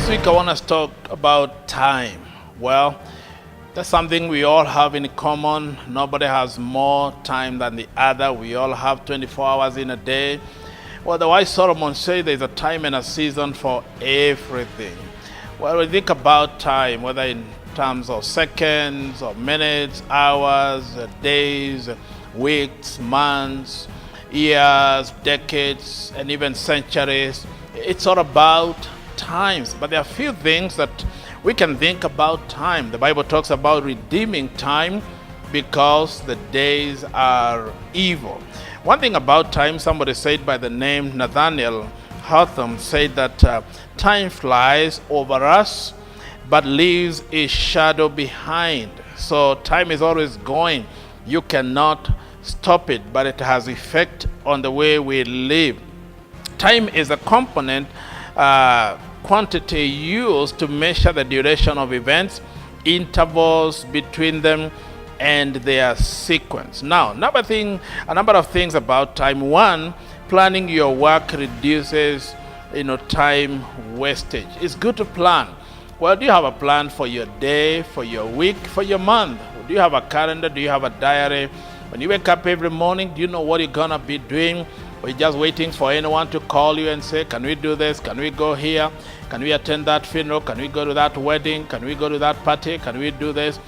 This week I want to talk about time. Well, that's something we all have in common. Nobody has more time than the other. We all have 24 hours in a day. Well, the wise Solomon said there's a time and a season for everything. Well, we think about time, whether in terms of seconds or minutes, hours, days, weeks, months, years, decades, and even centuries. It's all about times. But there are few things that we can think about time. The Bible talks about redeeming time because the days are evil. One thing about time, somebody said by the name Nathaniel Hawthorne said that time flies over us but leaves a shadow behind. So time is always going. You cannot stop it, but it has effect on the way we live. Time is a component quantity used to measure the duration of events, intervals between them, and their sequence. Now, a number of things about time. One, planning your work reduces time wastage. It's good to plan. Well, do you have a plan for your day, for your week, for your month? Do you have a calendar? Do you have a diary? When you wake up every morning, do you know what you're gonna be doing? Or you're just waiting for anyone to call you and say, can we do this? Can we go here? Can we attend that funeral? Can we go to that wedding? Can we go to that party? Can we do this?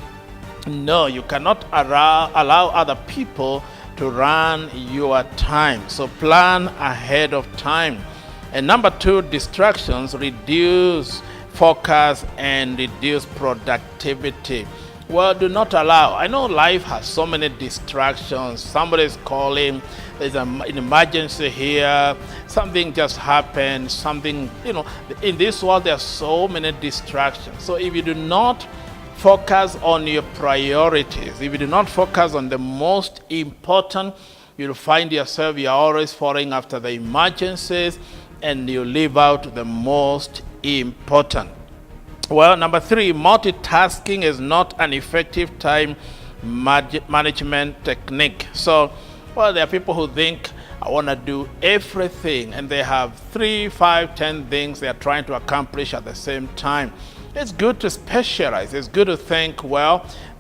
No, you cannot allow other people to run your time. So plan ahead of time. And number two, distractions reduce focus and reduce productivity. Well, do not allow. I know life has so many distractions. Somebody's calling, there's an emergency here, something just happened, something, in this world there are so many distractions. So if you do not focus on your priorities, if you do not focus on the most important, you'll find yourself, you're always falling after the emergencies and you leave out the most important. Well, number three, multitasking is not an effective time management technique. So, there are people who think, I want to do everything, and they have 3, 5, 10 things they are trying to accomplish at the same time. It's good to specialize. It's good to think,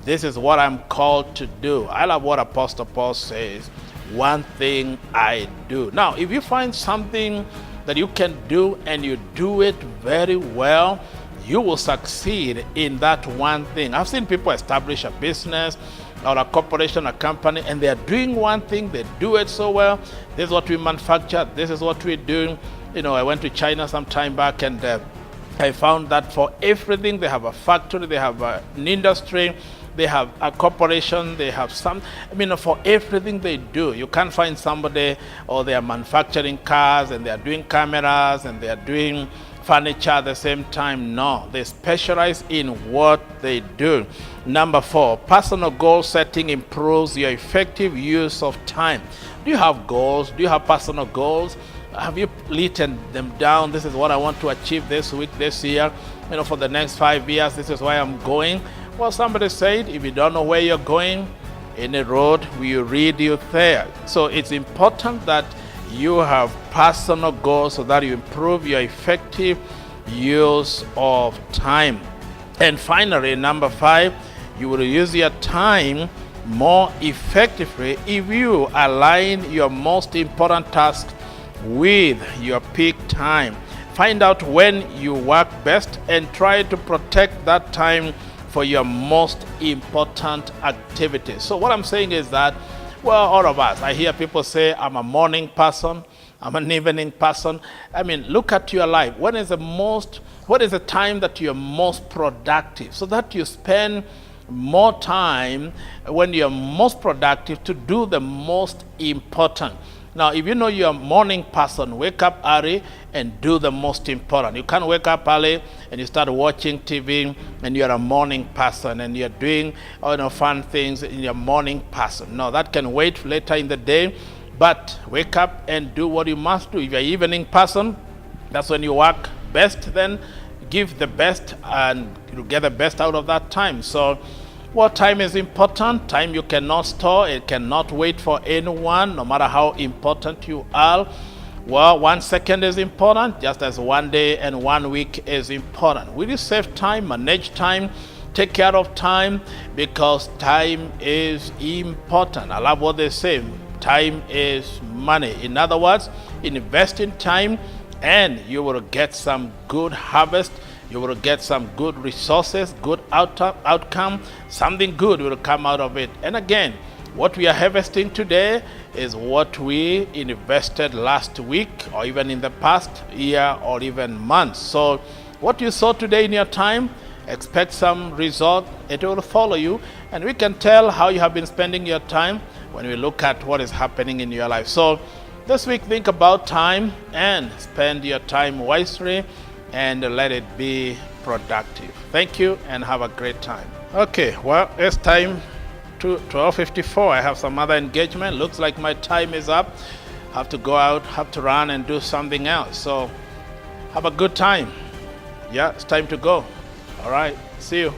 this is what I'm called to do. I love what Apostle Paul says, one thing I do. Now, if you find something that you can do and you do it very well, you will succeed in that one thing. I've seen people establish a business or a corporation, a company, and they are doing one thing, they do it so well. This is what we manufacture, this is what we do. I went to China some time back and I found that for everything, they have a factory, they have an industry, they have a corporation, they have for everything they do. You can't find somebody, they are manufacturing cars and they are doing cameras and they are doing furniture at the same time. No, they specialize in what they do. Number four, personal goal setting improves your effective use of time. Do you have goals? Do you have personal goals? Have you written them down? This is what I want to achieve this week, this year, for the next 5 years, this is where I'm going. Well, somebody said, if you don't know where you're going, any road will lead you there. So it's important that you have personal goals so that you improve your effective use of time. And finally, number 5, you will use your time more effectively if you align your most important tasks with your peak time. Find out when you work best and try to protect that time for your most important activities. So what I'm saying is that, all of us, I hear people say, I'm a morning person, I'm an evening person. Look at your life. What is the time that you're most productive? So that you spend more time when you're most productive to do the most important. Now, if you know you're a morning person, wake up early and do the most important. You can't wake up early and you start watching TV and you're a morning person and you're doing fun things and you're a morning person. No, that can wait later in the day, but wake up and do what you must do. If you're an evening person, that's when you work best, then give the best and you'll get the best out of that time. So, time is important. Time you cannot store. It cannot wait for anyone, no matter how important you are. Well, 1 second is important, just as 1 day and 1 week is important. Will you save time, manage time, take care of time? Because time is important. I love what they say. Time is money. In other words, invest in time and you will get some good harvest. You will get some good resources, good outcome. Something good will come out of it. And again, what we are harvesting today is what we invested last week or even in the past year or even months. So what you saw today in your time, expect some result. It will follow you. And we can tell how you have been spending your time when we look at what is happening in your life. So this week, think about time and spend your time wisely and let it be productive. Thank you and have a great time. Okay, well, it's time to 12:54. I have some other engagement. Looks like my time is up. Have to go out, have to run and do something else. So have a good time. Yeah, it's time to go. All right, see you.